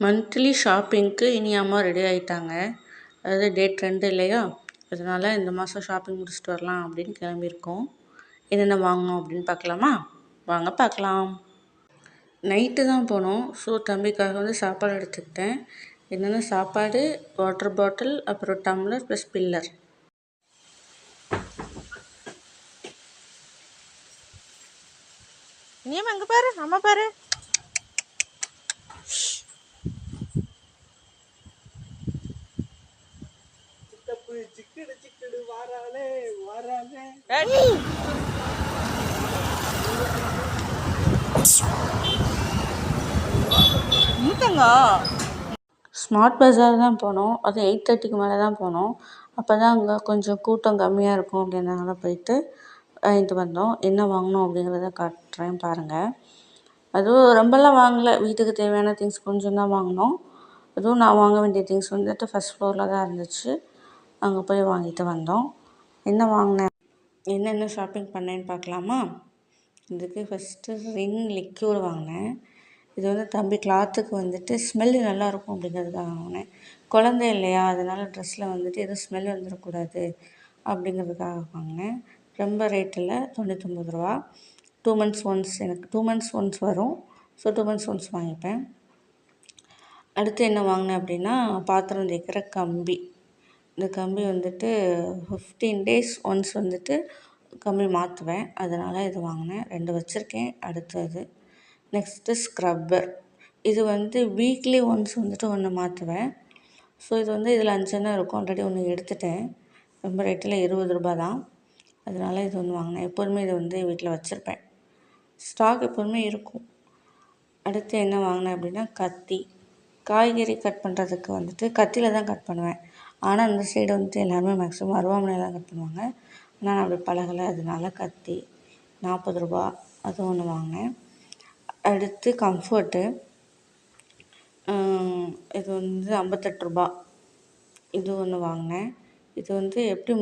Monthly ஷாப்பிங்க்கு இனி அம்மா ready ஆகிட்டாங்க. அதாவது டேட் 2 இல்லையா, அதனால் இந்த மாதம் ஷாப்பிங் முடிச்சுட்டு வரலாம் அப்படின்னு கிளம்பியிருக்கோம். என்னென்ன வாங்கணும் அப்படின்னு பார்க்கலாமா? வாங்க பார்க்கலாம். நைட்டு தான் போனோம். ஸோ தம்பிக்காக சாப்பாடு எடுத்துக்கிட்டேன். என்னென்ன சாப்பாடு, வாட்டர் பாட்டில், அப்புறம் டம்ளர் ப்ளஸ் பில்லர். நீ அங்கே பாரு, அம்மா பாரு. ஸ்மார்ட் பஜார் தான் போனோம். அது 8:30க்கு மேலே தான் போனோம். அப்போ தான் அங்கே கொஞ்சம் கூட்டம் கம்மியாக இருக்கும் அப்படின்றனால போயிட்டு வாங்கிட்டு வந்தோம். என்ன வாங்கினோம் அப்படிங்கிறத காட்டுறேன் பாருங்கள். அதுவும் ரொம்பலாம் வாங்கலை. வீட்டுக்கு தேவையான திங்ஸ் கொஞ்சம் தான் வாங்கினோம். அதுவும் நான் வாங்க வேண்டிய திங்ஸ் ஃபஸ்ட் ஃப்ளோரில் தான் இருந்துச்சு. அங்கே போய் வாங்கிட்டு வந்தோம். என்ன வாங்கினேன், என்னென்ன ஷாப்பிங் பண்ணேன்னு பார்க்கலாமா? இதுக்கு ஃபஸ்ட்டு ரின் லிக்யூட் வாங்கினேன். இது தம்பி கிளாத்துக்கு ஸ்மெல்லு நல்லாயிருக்கும் அப்படிங்கிறதுக்காக வாங்கினேன். குழந்தை இல்லையா, அதனால் ட்ரெஸ்ஸில் எதுவும் ஸ்மெல் வந்துடக்கூடாது அப்படிங்கிறதுக்காக வாங்கினேன். ரொம்ப ரேட் இல்லை, 99 ரூபா. 2 months ஒன்ஸ், எனக்கு 2 months ஒன்ஸ் வரும். ஸோ 2 months ஒன்ஸ் வாங்கிப்பேன். அடுத்து என்ன வாங்கினேன் அப்படின்னா, பாத்திரம் தேய்க்கிற கம்பி. இந்த கம்பி 15 days ஒன்ஸ் கம்பி மாற்றுவேன். அதனால் இது வாங்கினேன். 2 வச்சுருக்கேன். அடுத்தது நெக்ஸ்ட்டு ஸ்க்ரப்பர். இது வீக்லி ஒன்ஸ் ஒன்று மாற்றுவேன். ஸோ இது இதில் 5 எண்ணம் இருக்கும். ஆல்ரெடி ஒன்று எடுத்துட்டேன். ரொம்ப ரேட்டில் 20 ரூபா தான். அதனால் இது ஒன்று வாங்கினேன். எப்போதுமே இது வீட்டில் வச்சுருப்பேன். ஸ்டாக் எப்போதுமே இருக்கும். அடுத்து என்ன வாங்கினேன் அப்படின்னா, கத்தி. காய்கறி கட் பண்ணுறதுக்கு கத்தியில் தான் கட் பண்ணுவேன். ஆனால் இந்த சைடு எல்லாருமே மேக்ஸிமம் அருவாமனையில் தான் கட் பண்ணுவாங்க. நான் அப்படி பழகலை. அதனால கத்தி 40 ரூபா, அது ஒன்று வாங்கினேன். அடுத்து கம்ஃபர்ட்டு. இது 58 ரூபா. இது ஒன்று வாங்கினேன். இது எப்படி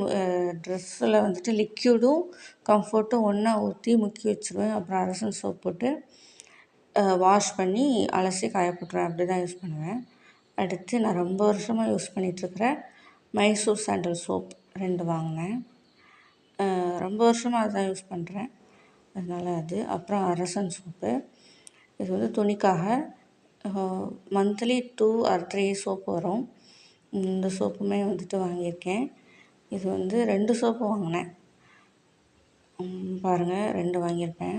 ட்ரெஸ்ஸில் லிக்யூடும் கம்ஃபர்ட்டும் ஒன்றா ஊற்றி முக்கி வச்சுருவேன். அப்புறம் அரசன் சோப் போட்டு வாஷ் பண்ணி அலசி காய போட்டுருவேன். அப்படி தான் யூஸ் பண்ணுவேன். அடுத்து நான் ரொம்ப வருஷமாக யூஸ் பண்ணிகிட்ருக்கிற மைசூர் சாண்டல் சோப் 2 வாங்கினேன். ரொம்ப வருஷமாக அதுதான் யூஸ் பண்ணுறேன். அதனால் அது. அப்புறம் அரசன் சோப்பு. இது துணிக்காக மந்த்லி 2 or 3 சோப்பு வரும். இந்த சோப்புமே வாங்கியிருக்கேன். இது 2 சோப்பு வாங்கினேன். பாருங்கள், 2 வாங்கியிருப்பேன்.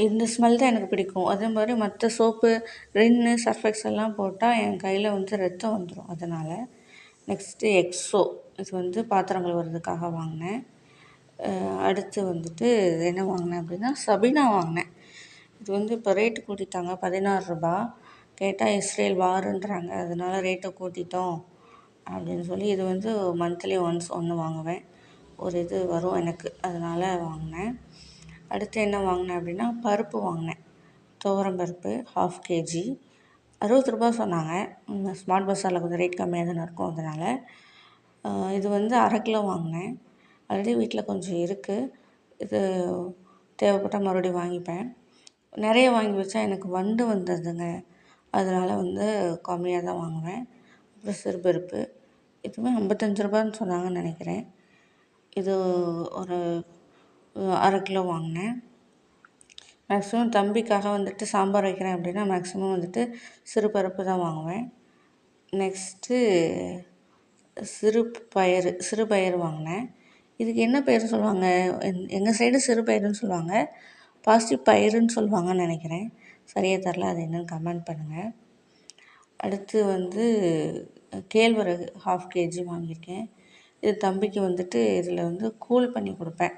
இந்த ஸ்மெல் தான் எனக்கு பிடிக்கும். அதே மாதிரி மற்ற சோப்பு, ரின்னு, சர்ஃபெக்ஸ் எல்லாம் போட்டால் என் கையில் ரத்தம் வந்துடும். அதனால். Next Exo. இது பாத்திரம் கழுவுறதுக்காக வாங்கினேன். அடுத்து என்ன வாங்கினேன் அப்படின்னா, சபீனா வாங்கினேன். இது இப்போ ரேட்டு கூட்டிட்டாங்க, 16 ரூபா. கேட்டால் இஸ்ரேல் வாருன்றாங்க. அதனால் ரேட்டை கூட்டிட்டோம் அப்படின்னு சொல்லி இது மந்த்லி ஒன்ஸ் ஒன்று வாங்குவேன். ஒரு இது வரும் எனக்கு, அதனால் வாங்கினேன். அடுத்து என்ன வாங்கினேன் அப்படின்னா, பருப்பு வாங்கினேன். துவரம் பருப்பு 1/2 kg 60 ரூபா சொன்னாங்க. ஸ்மார்ட் பஸாரில் கொஞ்சம் ரேட் கம்மியாக தானே இருக்கும். அதனால் இது 1/2 கிலோ வாங்கினேன். ஆல்ரெடி வீட்டில் கொஞ்சம் இருக்குது. இது தேவைப்பட்டால் மறுபடியும் வாங்கிப்பேன். நிறைய வாங்கி வச்சா எனக்கு வண்டு வந்துடுதுங்க. அதனால் கம்மியாக தான் வாங்குவேன். அப்புறம் சிறுபருப்பு. இதுவுமே 55 ரூபான்னு சொன்னாங்கன்னு நினைக்கிறேன். இது ஒரு 1/2 கிலோ வாங்கினேன். மேக்ஸிமம் தம்பிக்காக சாம்பார் வைக்கிறேன் அப்படின்னா மேக்ஸிமம் சிறுபருப்பு தான் வாங்குவேன். நெக்ஸ்ட்டு சிறுபயிறு வாங்கினேன். இதுக்கு என்ன பேர் சொல்லுவாங்க, எங்கள் சைடு சிறுபயிறுன்னு சொல்லுவாங்க, பாசி பயிருன்னு சொல்லுவாங்கன்னு நினைக்கிறேன். சரியாக தரல, அது என்னென்னு கமெண்ட் பண்ணுங்கள். அடுத்து கேழ்வரகு 1/2 kg வாங்கியிருக்கேன். இது தம்பிக்கு இதில் கூல் பண்ணி கொடுப்பேன்.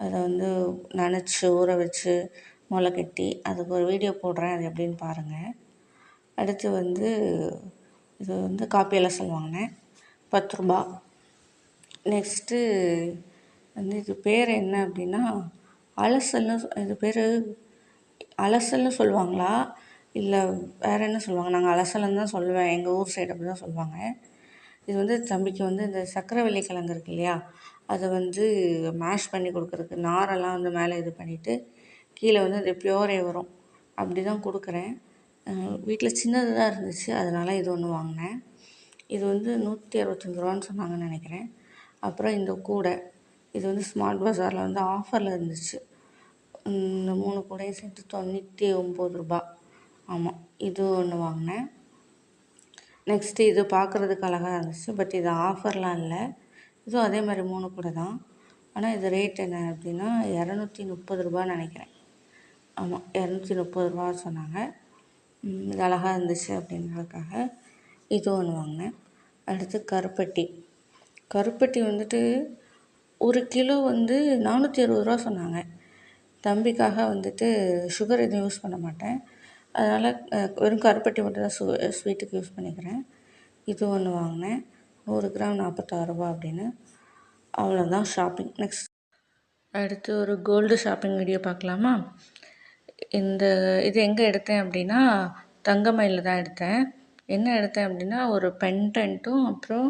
அதை நனைச்சி ஊற வச்சு முளை கட்டி அதுக்கு ஒரு வீடியோ போடுறேன், அது எப்படின்னு பாருங்கள். அடுத்து இது காப்பி அலசல் வாங்கினேன், 10 ரூபா. நெக்ஸ்ட்டு இது பேர் என்ன அப்படின்னா, அலசல்னு, இது பேர் அலசல்னு சொல்லுவாங்களா இல்லை வேறு என்ன சொல்லுவாங்க? நாங்கள் அலசல்னு தான் சொல்லுவேன். எங்கள் ஊர் சைடு அப்படி தான் சொல்லுவாங்க. இது தம்பிக்கு இந்த சக்கரவள்ளி கிழங்கு இருக்கு இல்லையா, அதை மேஷ் பண்ணி கொடுக்குறதுக்கு நாரெல்லாம் மேலே இது பண்ணிவிட்டு கீழே அது பியோரே வரும். அப்படி தான் கொடுக்குறேன். வீட்டில் சின்னது தான் இருந்துச்சு, அதனால் இது ஒன்று வாங்கினேன். இது வந்து 165 ரூபான்னு சொன்னாங்கன்னு நினைக்கிறேன். அப்புறம் இந்த கூடை, இது வந்து ஸ்மார்ட் பஜாரில் வந்து ஆஃபரில் இருந்துச்சு. இந்த 3 கூடையும் சேர்த்து 99 ரூபா. ஆமாம், இது ஒன்று வாங்கினேன். நெக்ஸ்ட்டு இது பார்க்குறதுக்கு அழகாக இருந்துச்சு, பட் இது ஆஃபர்லாம் இல்லை. இதுவும் அதே மாதிரி 3 கூடை தான். ஆனால் இது ரேட் என்ன அப்படின்னா 230 ரூபான்னு நினைக்கிறேன். ஆமாம், 230 ரூபா சொன்னாங்க. இது அழகாக இருந்துச்சு அப்படின்றதுக்காக இது ஒன்று வாங்கினேன். அடுத்து கருப்பட்டி வந்துட்டு 1 கிலோ வந்து 460 ரூபா சொன்னாங்க. தம்பிக்காக வந்துட்டு சுகர் எதுவும் யூஸ் பண்ண மாட்டேன், அதனால் வெறும் கருப்பட்டி மட்டும் தான் ஸ்வீட்டுக்கு யூஸ் பண்ணிக்கிறேன். இது ஒன்று வாங்கினேன், 100 கிராம் 46 ரூபா அப்படின்னு. அவ்வளோதான் ஷாப்பிங். நெக்ஸ்ட் அடுத்து ஒரு கோல்டு ஷாப்பிங் வீடியோ பார்க்கலாமா? இது எங்கே எடுத்தேன் அப்படின்னா தங்கமயிலில் தான் எடுத்தேன். என்ன எடுத்தேன் அப்படின்னா ஒரு பெண்டன்ட்டும் அப்புறம்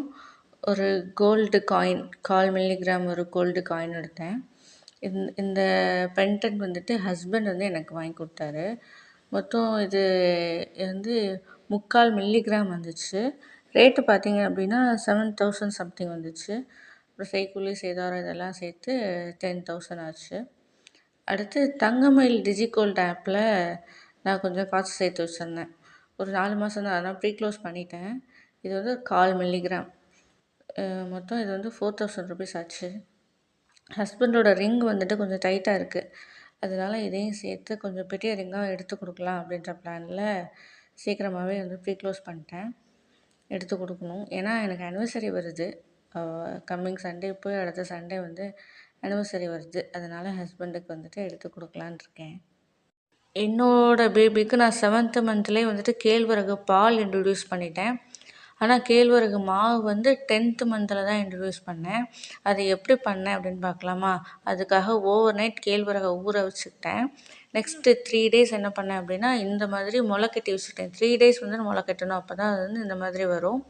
ஒரு கோல்டு காயின் 1/4 மில்லிகிராம் ஒரு கோல்டு காயின் எடுத்தேன். இந்த பெண்டன்ட் வந்துட்டு ஹஸ்பண்ட் வந்து எனக்கு வாங்கி கொடுத்தாரு. மொத்தம் இது வந்து 3/4 மில்லிகிராம் வந்துச்சு. ரேட்டு பார்த்திங்க அப்படின்னா 7,000 சம்திங் வந்துச்சு. அப்புறம் செய்கூலி சேதாரம் இதெல்லாம் சேர்த்து 10,000 ஆச்சு. அடுத்து தங்கமயில் டிஜிகோல்டு ஆப்பில் நான் கொஞ்சம் காசு சேர்த்து வச்சுருந்தேன். ஒரு 4 மாதம் தான், அதான் ப்ரீ க்ளோஸ் பண்ணிட்டேன். இது வந்து 1/4 மில்லிகிராம். மொத்தம் இது வந்து 4,000 ருபீஸ் ஆச்சு. ஹஸ்பண்டோட ரிங் வந்துட்டு கொஞ்சம் டைட்டாக இருக்குது, அதனால் இதையும் சேர்த்து கொஞ்சம் பெரிய ரிங்காக எடுத்து கொடுக்கலாம் அப்படின்ற பிளானில் சீக்கிரமாகவே வந்து ப்ரீ க்ளோஸ் பண்ணிட்டேன். எடுத்து கொடுக்கணும், ஏன்னா எனக்கு ஆனிவர்சரி வருது. கம்மிங் சண்டே போய் அடுத்த சண்டே வந்து ஆனிவர்சரி வருது, அதனால் ஹஸ்பண்டுக்கு வந்துட்டு எடுத்து கொடுக்கலான்னு இருக்கேன். என்னோடய பேபிக்கு நான் 7th மந்த்லேயே வந்துட்டு கேழ்வரகு பால் இன்ட்ரடியூஸ் பண்ணிட்டேன். ஆனால் கேழ்வரகு மாவு வந்து 10th மந்தில் தான் இன்ட்ரடியூஸ் பண்ணேன். அது எப்படி பண்ணேன் அப்படின்னு பார்க்கலாமா? அதுக்காக ஓவர் நைட் கேழ்வரகை ஊற வச்சுக்கிட்டேன். நெக்ஸ்ட்டு 3 டேஸ் என்ன பண்ணேன் அப்படின்னா இந்த மாதிரி முளைக்கட்டி வச்சுட்டேன். 3 டேஸ் வந்து முளைக்கட்டணும், அப்போ தான் அது வந்து இந்த மாதிரி வரும்.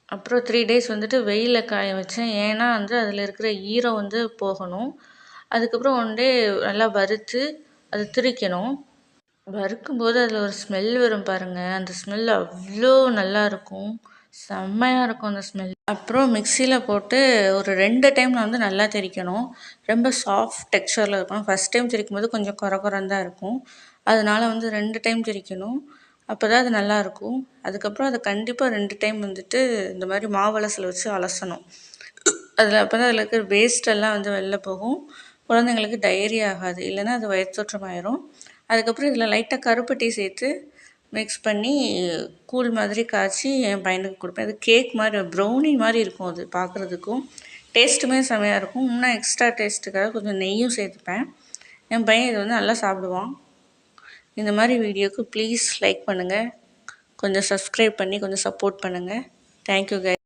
அப்புறம் 3 டேஸ் வந்துட்டு வெயிலில் காய வச்சேன், ஏன்னா வந்து அதில் இருக்கிற ஈரம் வந்து போகணும். அதுக்கப்புறம் 1 டே நல்லா வறுத்து அது திரிக்கணும். வறுக்கும்போது அதில் ஒரு ஸ்மெல் வரும் பாருங்கள், அந்த ஸ்மெல் அவ்வளோ நல்லாயிருக்கும், செம்மையாக இருக்கும் அந்த ஸ்மெல். அப்புறம் மிக்சியில் போட்டு ஒரு 2 டைம் நான் வந்து நல்லா திரிக்கணும். ரொம்ப சாஃப்ட் டெக்ஸ்சரில் இருக்கணும். ஃபஸ்ட் டைம் திரிக்கும் போது கொஞ்சம் குறன்னு தான் இருக்கும், அதனால் வந்து 2 டைம் திரிக்கணும், அப்போ தான் அது நல்லாயிருக்கும். அதுக்கப்புறம் அதை கண்டிப்பாக 2 டைம் வந்துட்டு இந்த மாதிரி மாவலசில் வச்சு அலசணும். அதில் அப்போ தான் அதில் இருக்கிற வேஸ்ட்டெல்லாம் வந்து வெளில போகும், குழந்தைங்களுக்கு டயரி ஆகாது, இல்லைன்னா அது வயிற்றோற்றமாயிரும். அதுக்கப்புறம் இதில் லைட்டாக கருப்பட்டி சேர்த்து மிக்ஸ் பண்ணி கூழ் மாதிரி காய்ச்சி என் பையனுக்கு கொடுப்பேன். அது கேக் மாதிரி ப்ரௌனி மாதிரி இருக்கும், அது பார்க்குறதுக்கும் டேஸ்ட்டுமே செமையாக இருக்கும். இன்னும் எக்ஸ்ட்ரா டேஸ்ட்டுக்காக கொஞ்சம் நெய்யும் சேர்த்துப்பேன். என் பையன் இதை வந்து நல்லா சாப்பிடுவான். இந்த மாதிரி வீடியோவுக்கு ப்ளீஸ் லைக் பண்ணுங்கள், கொஞ்சம் சப்ஸ்கிரைப் பண்ணி கொஞ்சம் சப்போர்ட் பண்ணுங்கள். Thank you guys.